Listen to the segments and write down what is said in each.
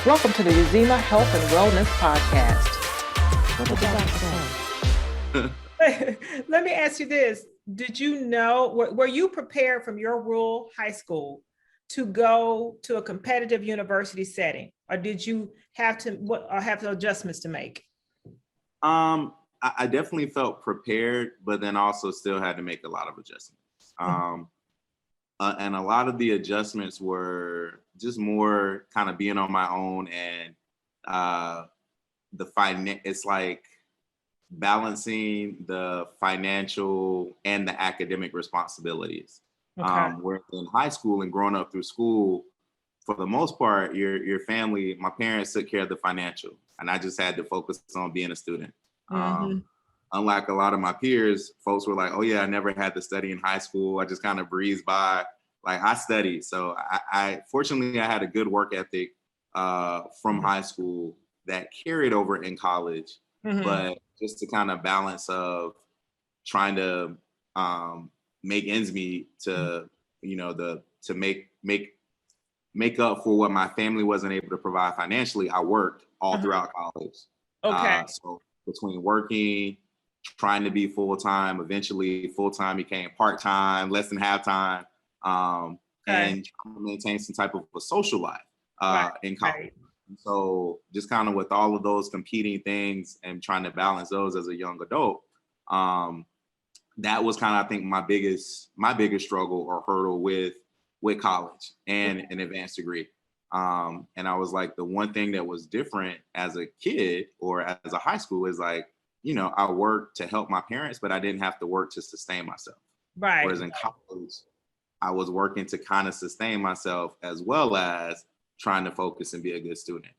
Welcome to the Uzima Health and Wellness Podcast. What did the doctor say? Let me ask you this. Did you know, were you prepared from your rural high school to go to a competitive university setting? Or did you have adjustments to make? I definitely felt prepared, but then also still had to make a lot of adjustments. And a lot of the adjustments were just more kind of being on my own, and it's like balancing the financial and the academic responsibilities. Okay. Where in high school and growing up through school, for the most part, your family, my parents took care of the financial, and I just had to focus on being a student. Unlike a lot of my peers, folks were like, oh yeah, I never had to study in high school. I just kind of breezed by. Like I studied. So I fortunately, I had a good work ethic from high school that carried over in college, but just to kind of balance of trying to make ends meet to, to make up for what my family wasn't able to provide financially. I worked all throughout college. Okay. So between working, trying to be full-time, eventually full-time became part-time, less than half-time, and trying to maintain some type of a social life in college. Right. So just kind of with all of those competing things and trying to balance those as a young adult, that was kind of, I think, my biggest struggle or hurdle with college and an advanced degree. And I was like, the one thing that was different as a kid or as a high school is like, I worked to help my parents, but I didn't have to work to sustain myself. Right. Whereas in college, I was working to kind of sustain myself as well as trying to focus and be a good student.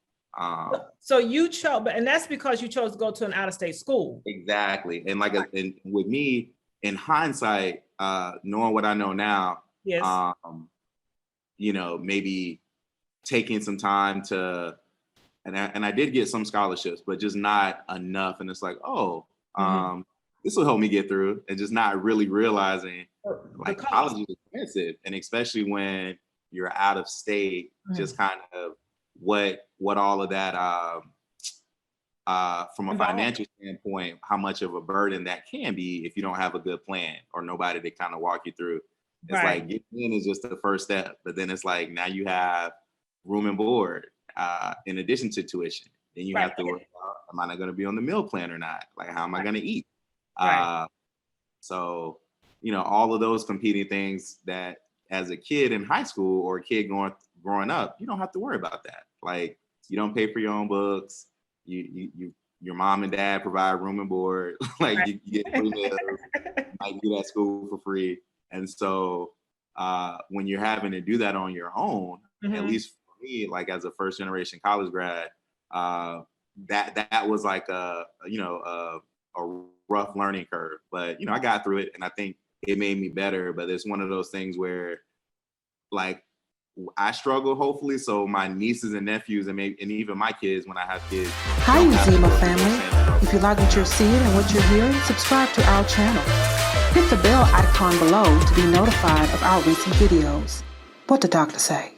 So you chose, and that's because you chose to go to an out-of-state school. Exactly. And and with me, in hindsight, knowing what I know now, yes. Maybe taking some time to, and I did get some scholarships, but just not enough. And it's like, this will help me get through, and just not really realizing like college is expensive, and especially when you're out of state, just kind of what all of that from a financial standpoint, how much of a burden that can be if you don't have a good plan or nobody to kind of walk you through. It's like getting in is just the first step, but then it's like now you have room and board in addition to tuition. Then you have to worry about, am I not going to be on the meal plan or not? Like, how am I going to eat? So, all of those competing things that as a kid in high school or a kid growing up, you don't have to worry about that. Like, you don't pay for your own books. Your mom and dad provide room and board. Like, you get free meals. Like, do that school for free. And so when you're having to do that on your own, at least for me, like as a first generation college grad, that was like a rough learning curve. But I got through it, and I think it made me better. But it's one of those things where, like, I struggle, hopefully, so my nieces and nephews and even my kids, when I have kids. Hi, Uzima family. If you like what you're seeing and what you're hearing, subscribe to our channel. Hit the bell icon below to be notified of our recent videos. What the doctor say?